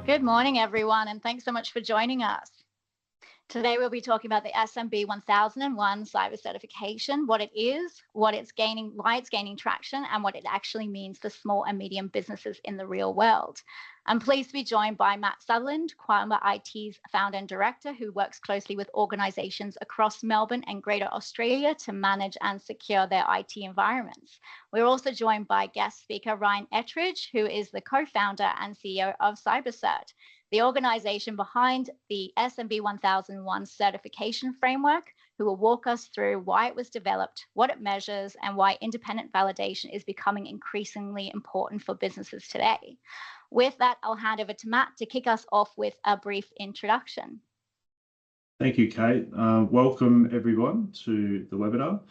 Good morning, everyone, and thanks so much for joining us. Today, we'll be talking about the SMB1001 Cyber Certification, what it is, why it's gaining traction, and what it actually means for small and medium businesses in the real world. I'm pleased to be joined by Matt Sutherland, Qamba IT's founder and director, who works closely with organizations across Melbourne and Greater Australia to manage and secure their IT environments. We're also joined by guest speaker Ryan Ettridge, who is the co-founder and CEO of CyberCert, the organization behind the SMB1001 certification framework, who will walk us through why it was developed, what it measures, and why independent validation is becoming increasingly important for businesses today. With that, I'll hand over to Matt to kick us off with a brief introduction. Thank you, Kate. Welcome everyone to the webinar.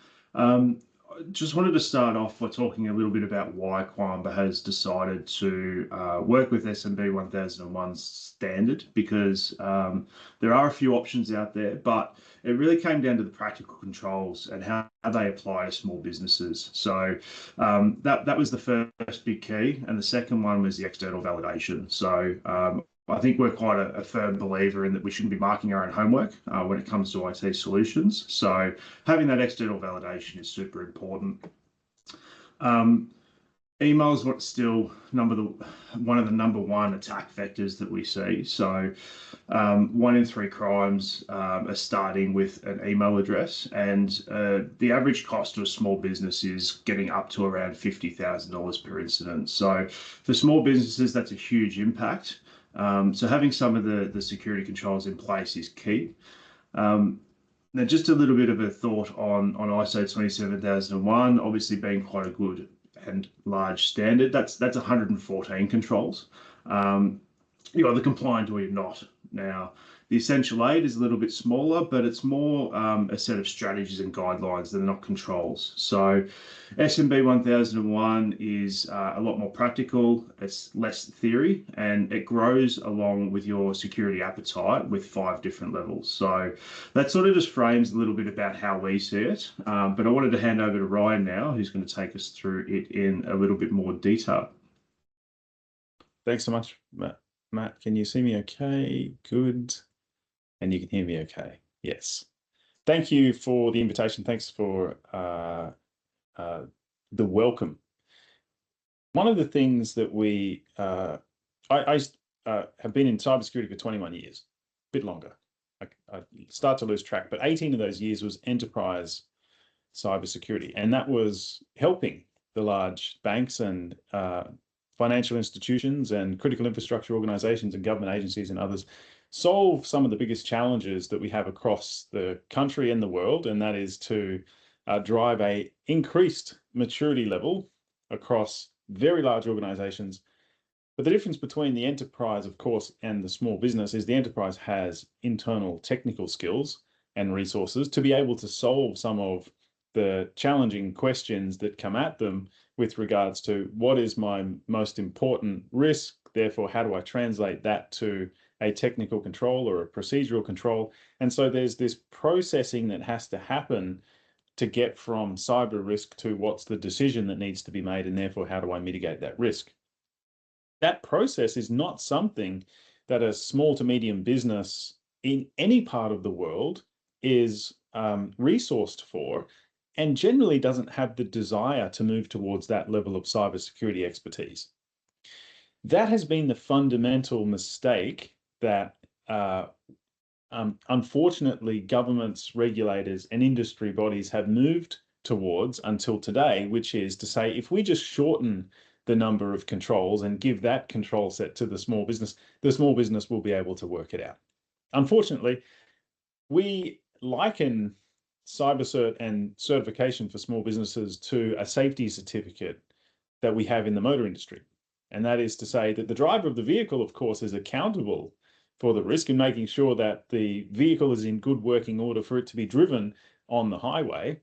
Just wanted to start off by talking a little bit about why Qamba has decided to work with SMB1001 standard, because there are a few options out there, but it really came down to the practical controls and how they apply to small businesses. So that was the first big key, and the second one was the external validation. So I think we're quite a firm believer in that we shouldn't be marking our own homework when it comes to IT solutions. So having that external validation is super important. Email is what's still one of the number one attack vectors that we see. So 1 in 3 crimes are starting with an email address, and the average cost to a small business is getting up to around $50,000 per incident. So for small businesses, that's a huge impact. So having some of the security controls in place is key. Now, just a little bit of a thought on ISO 27001, obviously being quite a good and large standard. That's 114 controls. You're either compliant or you're not. Now, the Essential 8 is a little bit smaller, but it's more a set of strategies and guidelines that are not controls. So SMB 1001 is a lot more practical, it's less theory, and it grows along with your security appetite with 5 different levels. So that sort of just frames a little bit about how we see it. But I wanted to hand over to Ryan now, who's going to take us through it in a little bit more detail. Thanks so much, Matt. Matt, can you see me okay? Good. And you can hear me okay? Yes. Thank you for the invitation. Thanks for the welcome. One of the things that I have been in cybersecurity for 21 years, a bit longer. I start to lose track, but 18 of those years was enterprise cybersecurity, and that was helping the large banks and financial institutions and critical infrastructure organizations and government agencies and others solve some of the biggest challenges that we have across the country and the world, and that is to drive a increased maturity level across very large organizations. But the difference between the enterprise, of course, and the small business is the enterprise has internal technical skills and resources to be able to solve some of the challenging questions that come at them with regards to what is my most important risk, therefore how do I translate that to a technical control or a procedural control. And so there's this processing that has to happen to get from cyber risk to what's the decision that needs to be made, and therefore how do I mitigate that risk. That process is not something that a small to medium business in any part of the world is resourced for, and generally doesn't have the desire to move towards that level of cybersecurity expertise. That has been the fundamental mistake that unfortunately governments, regulators, and industry bodies have moved towards until today, which is to say, if we just shorten the number of controls and give that control set to the small business will be able to work it out. Unfortunately, we liken CyberCert and certification for small businesses to a safety certificate that we have in the motor industry. And that is to say that the driver of the vehicle, of course, is accountable for the risk in making sure that the vehicle is in good working order for it to be driven on the highway.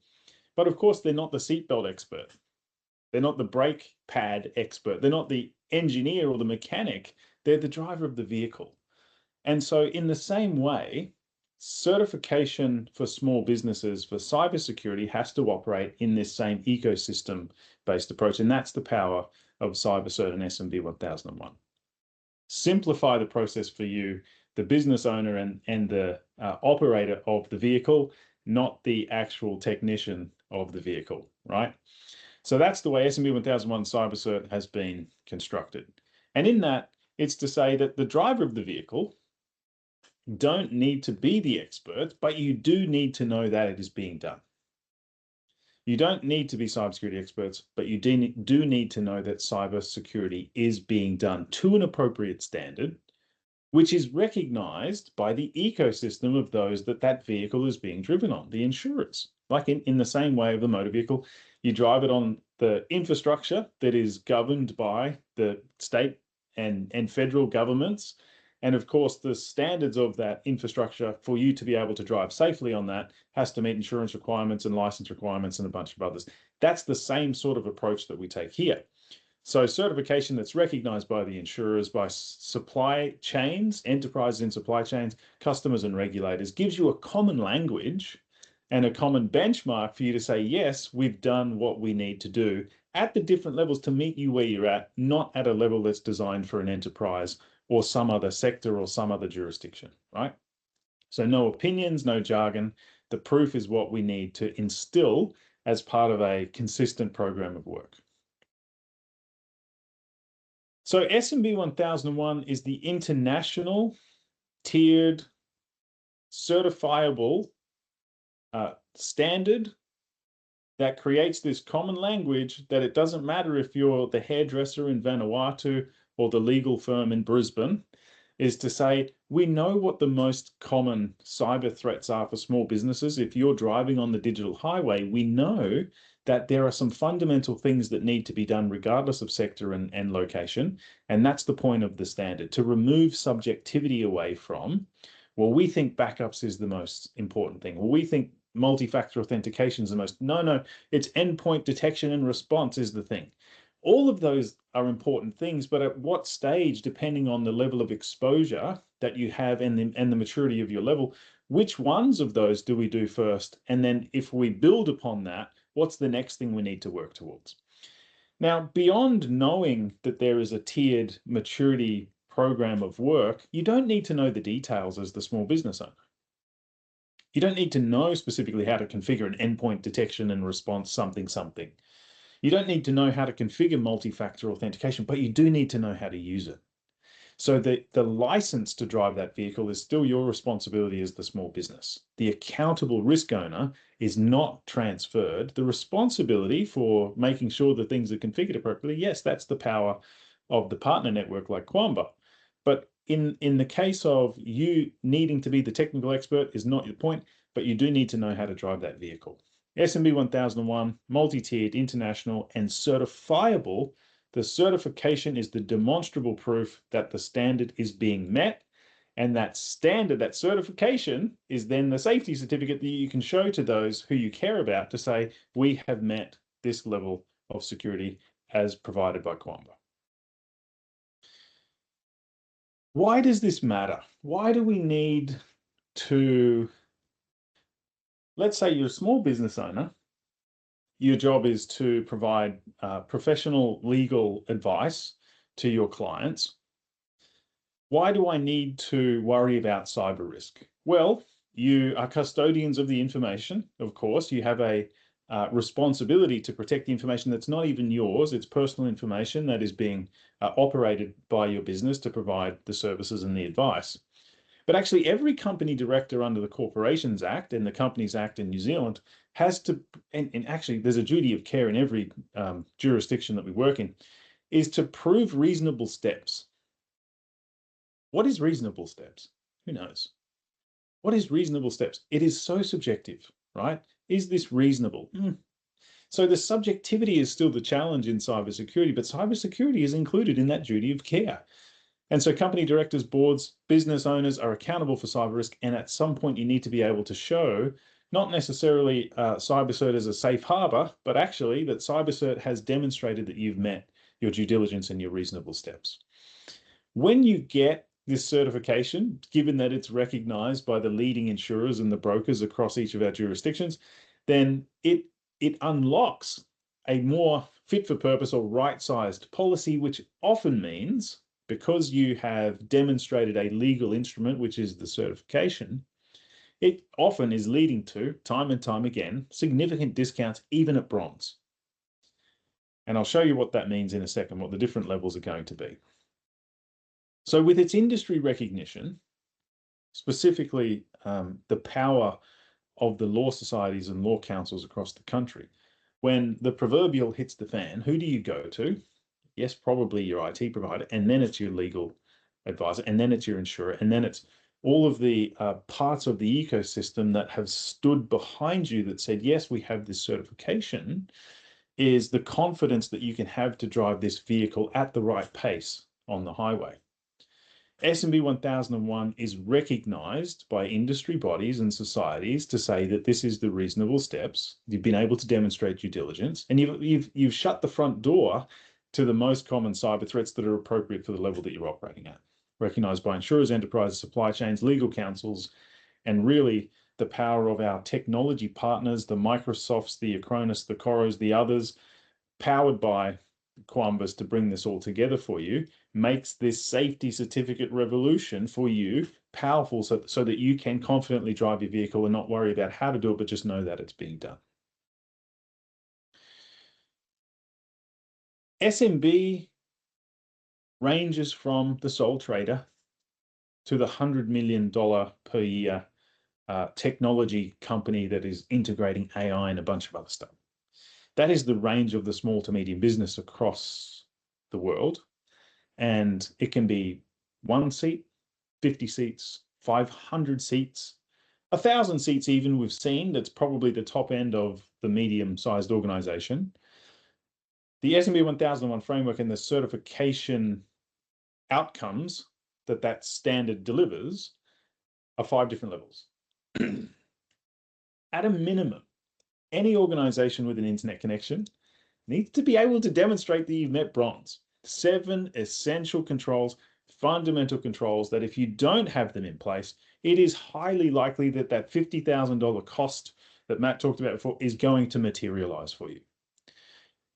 But of course, they're not the seatbelt expert. They're not the brake pad expert. They're not the engineer or the mechanic. They're the driver of the vehicle. And so in the same way, certification for small businesses for cybersecurity has to operate in this same ecosystem-based approach, and that's the power of CyberCert and SMB 1001. simplify the process for you, the business owner and the operator of the vehicle, not the actual technician of the vehicle, right? So that's the way SMB1001 Cyber Cert has been constructed. And in that, it's to say that the driver of the vehicle don't need to be the expert, but you do need to know that it is being done. You don't need to be cybersecurity experts, but you do need to know that cybersecurity is being done to an appropriate standard, which is recognized by the ecosystem of those that vehicle is being driven on, the insurers. Like in the same way of the motor vehicle, you drive it on the infrastructure that is governed by the state and federal governments. And of course, the standards of that infrastructure for you to be able to drive safely on that has to meet insurance requirements and license requirements and a bunch of others. That's the same sort of approach that we take here. So certification that's recognized by the insurers, by supply chains, enterprises in supply chains, customers and regulators, gives you a common language and a common benchmark for you to say, yes, we've done what we need to do at the different levels to meet you where you're at, not at a level that's designed for an enterprise or some other sector or some other jurisdiction, right? So no opinions, no jargon. The proof is what we need to instill as part of a consistent program of work. So SMB 1001 is the international tiered certifiable standard that creates this common language that it doesn't matter if you're the hairdresser in Vanuatu or the legal firm in Brisbane, is to say, we know what the most common cyber threats are for small businesses. If you're driving on the digital highway, we know that there are some fundamental things that need to be done regardless of sector and location. And that's the point of the standard, to remove subjectivity away from, well, we think backups is the most important thing. Well, we think multi-factor authentication is the most, no, it's endpoint detection and response is the thing. All of those are important things, but at what stage, depending on the level of exposure that you have and the maturity of your level, which ones of those do we do first? And then if we build upon that, what's the next thing we need to work towards? Now, beyond knowing that there is a tiered maturity program of work, you don't need to know the details as the small business owner. You don't need to know specifically how to configure an endpoint detection and response something. You don't need to know how to configure multi-factor authentication, but you do need to know how to use it. So the license to drive that vehicle is still your responsibility as the small business. The accountable risk owner is not transferred. The responsibility for making sure that things are configured appropriately, yes, that's the power of the partner network like Qamba. But in the case of you needing to be the technical expert is not your point, but you do need to know how to drive that vehicle. SMB 1001, multi-tiered, international, and certifiable. The certification is the demonstrable proof that the standard is being met. And that standard, that certification, is then the safety certificate that you can show to those who you care about to say, we have met this level of security as provided by Qamba. Why does this matter? Why do we need to, let's say you're a small business owner, your job is to provide professional legal advice to your clients. Why do I need to worry about cyber risk? Well, you are custodians of the information, of course. You have a responsibility to protect the information that's not even yours. It's personal information that is being operated by your business to provide the services and the advice. But actually, every company director under the Corporations Act and the Companies Act in New Zealand has to, and actually there's a duty of care in every jurisdiction that we work in, is to prove reasonable steps. What is reasonable steps? Who knows? What is reasonable steps? It is so subjective, right? Is this reasonable? So the subjectivity is still the challenge in cybersecurity, but cybersecurity is included in that duty of care. And so company directors, boards, business owners are accountable for cyber risk. And at some point you need to be able to show not necessarily CyberCert as a safe harbor, but actually that CyberCert has demonstrated that you've met your due diligence and your reasonable steps. When you get this certification, given that it's recognized by the leading insurers and the brokers across each of our jurisdictions, then it unlocks a more fit for purpose or right-sized policy, which often means because you have demonstrated a legal instrument, which is the certification, it often is leading to, time and time again, significant discounts, even at bronze. And I'll show you what that means in a second, what the different levels are going to be. So with its industry recognition, specifically the power of the law societies and law councils across the country, when the proverbial hits the fan, who do you go to? Yes, probably your IT provider, and then it's your legal advisor, and then it's your insurer, and then it's all of the parts of the ecosystem that have stood behind you that said, yes, we have this certification, is the confidence that you can have to drive this vehicle at the right pace on the highway. SMB1001 is recognized by industry bodies and societies to say that this is the reasonable steps. You've been able to demonstrate due diligence, and you've shut the front door to the most common cyber threats that are appropriate for the level that you're operating at. Recognized by insurers, enterprises, supply chains, legal councils, and really the power of our technology partners, the Microsofts, the Acronis, the Coros, the others, powered by Qambas to bring this all together for you, makes this safety certificate revolution for you powerful so that you can confidently drive your vehicle and not worry about how to do it, but just know that it's being done. SMB ranges from the sole trader to the $100 million per year technology company that is integrating AI and a bunch of other stuff. That is the range of the small to medium business across the world. And it can be 1 seat, 50 seats, 500 seats, 1,000 seats even we've seen. That's probably the top end of the medium-sized organization. The SMB1001 framework and the certification outcomes that standard delivers are 5 different levels. At a minimum, any organization with an internet connection needs to be able to demonstrate that you've met bronze. 7 essential controls, fundamental controls that if you don't have them in place, it is highly likely that that $50,000 cost that Matt talked about before is going to materialize for you.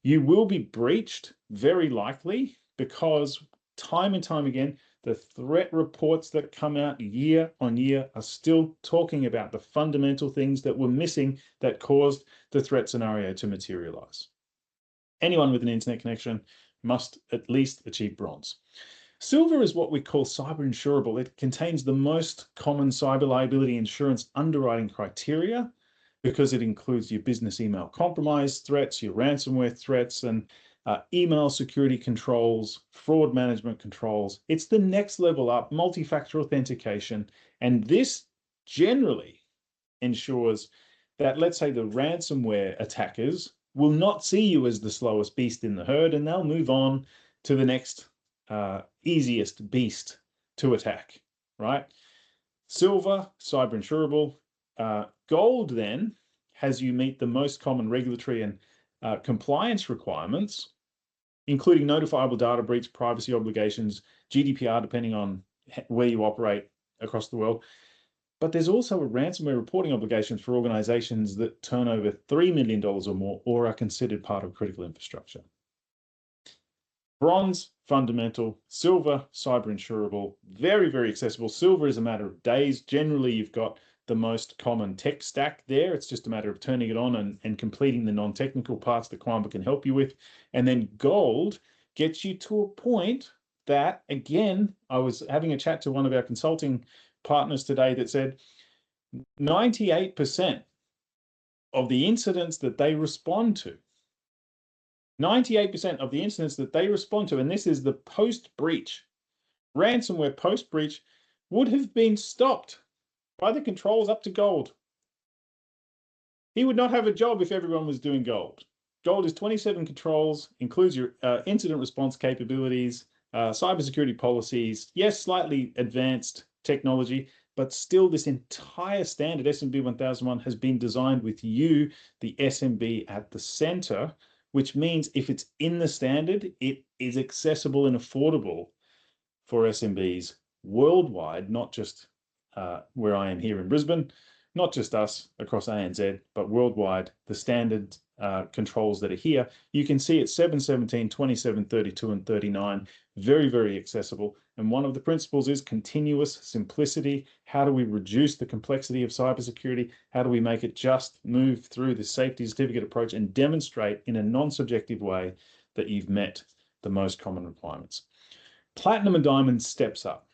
You will be breached, very likely, because time and time again, the threat reports that come out year on year are still talking about the fundamental things that were missing that caused the threat scenario to materialize. Anyone with an internet connection must at least achieve bronze. Silver is what we call cyber insurable. It contains the most common cyber liability insurance underwriting criteria because it includes your business email compromise threats, your ransomware threats, and email security controls, fraud management controls. It's the next level up, multi-factor authentication. And this generally ensures that, let's say, the ransomware attackers will not see you as the slowest beast in the herd, and they'll move on to the next easiest beast to attack, right? Silver, cyber insurable. Gold then has you meet the most common regulatory and compliance requirements, including notifiable data breach, privacy obligations, GDPR, depending on where you operate across the world. But there's also a ransomware reporting obligation for organizations that turn over $3 million or more or are considered part of critical infrastructure. Bronze, fundamental. Silver, cyber insurable. Very, very accessible. Silver is a matter of days. Generally, you've got the most common tech stack there. It's just a matter of turning it on and completing the non-technical parts that Qamba can help you with. And then gold gets you to a point that, again, I was having a chat to one of our consulting partners today that said 98% of the incidents that they respond to, 98% of the incidents that they respond to, and this is the post-breach, ransomware post-breach, would have been stopped by the controls up to gold. He would not have a job if everyone was doing gold. Gold is 27 controls, includes your incident response capabilities, cybersecurity policies, yes, slightly advanced technology, but still this entire standard SMB1001 has been designed with you, the SMB, at the center, which means if it's in the standard, it is accessible and affordable for SMBs worldwide, not just where I am here in Brisbane, not just us across ANZ, but worldwide, the standard controls that are here. You can see it's 7, 17, 27, 32, and 39, very, very accessible. And one of the principles is continuous simplicity. How do we reduce the complexity of cybersecurity? How do we make it just move through the safety certificate approach and demonstrate in a non-subjective way that you've met the most common requirements? Platinum and Diamond steps up.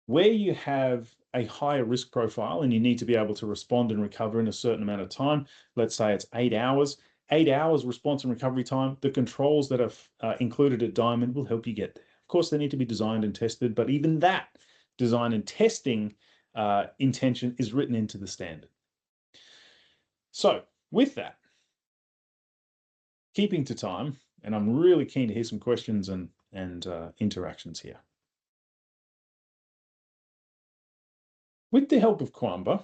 Where you have a higher risk profile and you need to be able to respond and recover in a certain amount of time, let's say it's 8 hours, 8 hours response and recovery time, the controls that are included at Diamond will help you get there. Of course, they need to be designed and tested, but even that design and testing intention is written into the standard. So with that, keeping to time, and I'm really keen to hear some questions and interactions here. With the help of Qamba,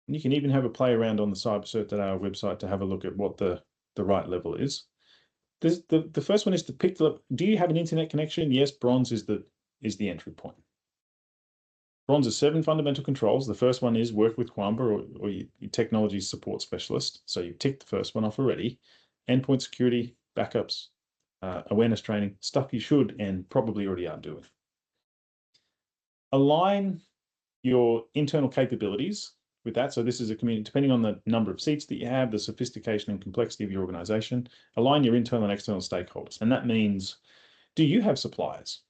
and you can even have a play around on the cybercert.ai website to have a look at what the right level is. The first one is to pick the, do you have an internet connection? Yes, bronze is the entry point. Bronze is 7 fundamental controls. The first one is work with Qamba or your technology support specialist. So you've ticked the first one off already. Endpoint security, backups, awareness training, stuff you should and probably already are doing. Align your internal capabilities with that. So this is a community, depending on the number of seats that you have, the sophistication and complexity of your organization, align your internal and external stakeholders. And that means, do you have suppliers?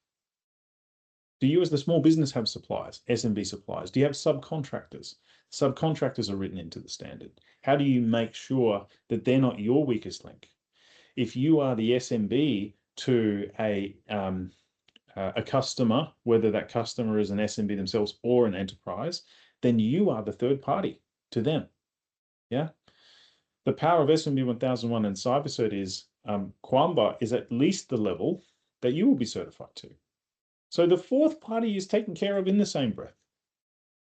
Do you as the small business have suppliers, SMB suppliers? Do you have subcontractors? Subcontractors are written into the standard. How do you make sure that they're not your weakest link? If you are the SMB to a customer, whether that customer is an SMB themselves or an enterprise, then you are the third party to them. Yeah. The power of SMB1001 and CyberCert is Qamba is at least the level that you will be certified to. So the fourth party is taken care of in the same breath.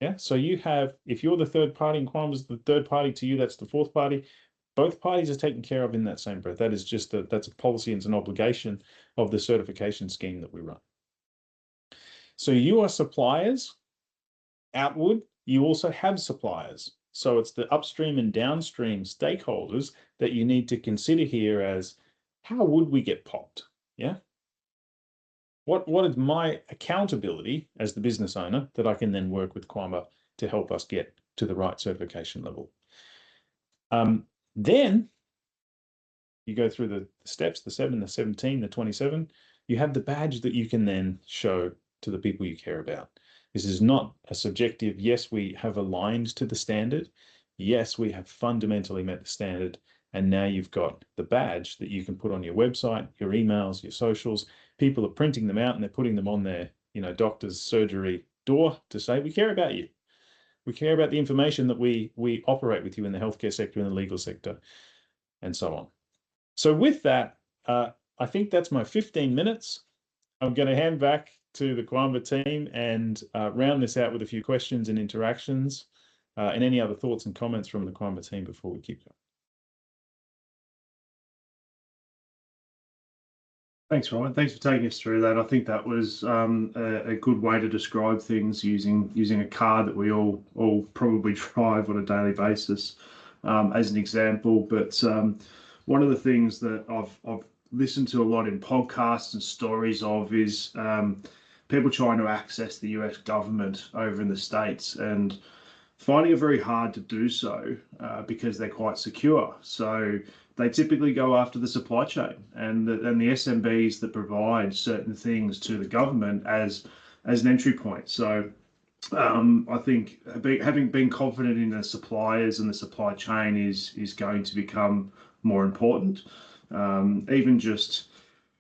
Yeah. So you have, if you're the third party and Qamba is the third party to you, that's the fourth party. Both parties are taken care of in that same breath. That is just that's a policy and it's an obligation of the certification scheme that we run. So you are suppliers. Outward, you also have suppliers. So it's the upstream and downstream stakeholders that you need to consider here as, how would we get popped? Yeah. What is my accountability as the business owner that I can then work with Qamba to help us get to the right certification level? Then you go through the steps, the 7, the 17, the 27, you have the badge that you can then show to the people you care about. This is not a subjective, yes, we have aligned to the standard. Yes, we have fundamentally met the standard. And now you've got the badge that you can put on your website, your emails, your socials. People are printing them out and they're putting them on their, doctor's surgery door to say, we care about you. We care about the information that we operate with you in the healthcare sector, in the legal sector, and so on. So with that, I think that's my 15 minutes. I'm going to hand back to the Qamba team and round this out with a few questions and interactions and any other thoughts and comments from the Qamba team before we keep going. Thanks, Ryan. Thanks for taking us through that. I think that was a good way to describe things using a car that we all probably drive on a daily basis as an example. But one of the things that I've listened to a lot in podcasts and stories of is people trying to access the US government over in the States and finding it very hard to do so because they're quite secure. So they typically go after the supply chain and the SMBs that provide certain things to the government as an entry point. So I think having been confident in the suppliers and the supply chain is going to become more important. Even just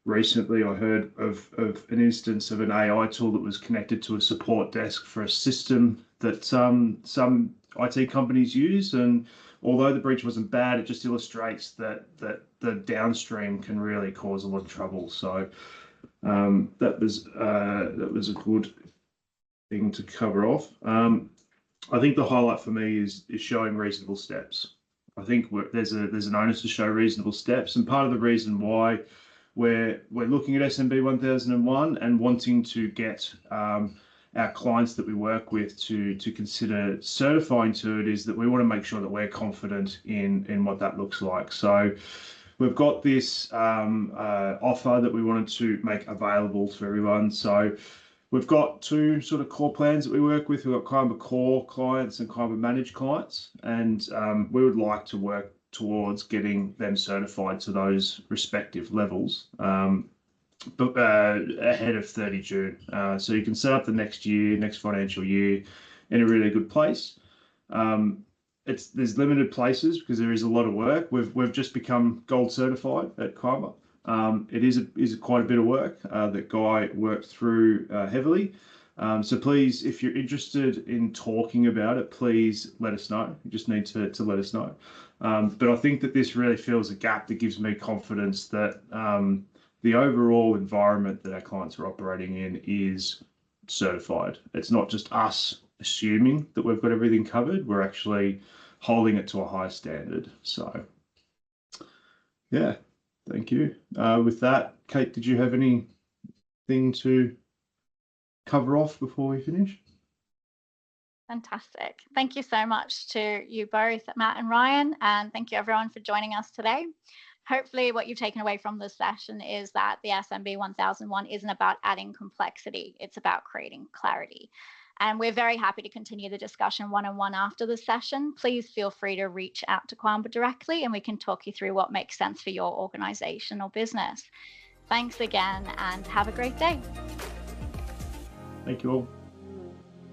recently, I heard of an instance of an AI tool that was connected to a support desk for a system that some IT companies use. And although the breach wasn't bad, it just illustrates that the downstream can really cause a lot of trouble. So that was a good thing to cover off. I think the highlight for me is showing reasonable steps. I think there's an onus to show reasonable steps, and part of the reason why we're looking at SMB1001 and wanting to get our our clients that we work with to consider certifying to it is that we want to make sure that we're confident in what that looks like. So we've got this offer that we wanted to make available to everyone. So we've got two sort of core plans that we work with. We've got Qamba core clients and Qamba managed clients, and we would like to work towards getting them certified to those respective levels ahead of 30 June. So you can set up the next financial year in a really good place. There's limited places because there is a lot of work. We've just become gold certified at Qamba. It is quite a bit of work that Guy worked through heavily. So please, if you're interested in talking about it, please let us know. You just need to let us know. But I think that this really fills a gap that gives me confidence that the overall environment that our clients are operating in is certified. It's not just us assuming that we've got everything covered. We're actually holding it to a high standard. So, yeah, thank you. With that, Kate, did you have anything to cover off before we finish? Fantastic. Thank you so much to you both, Matt and Ryan, and thank you everyone for joining us today. Hopefully what you've taken away from this session is that the SMB1001 isn't about adding complexity, it's about creating clarity. And we're very happy to continue the discussion one-on-one after the session. Please feel free to reach out to Qamba directly and we can talk you through what makes sense for your organization or business. Thanks again and have a great day. Thank you all.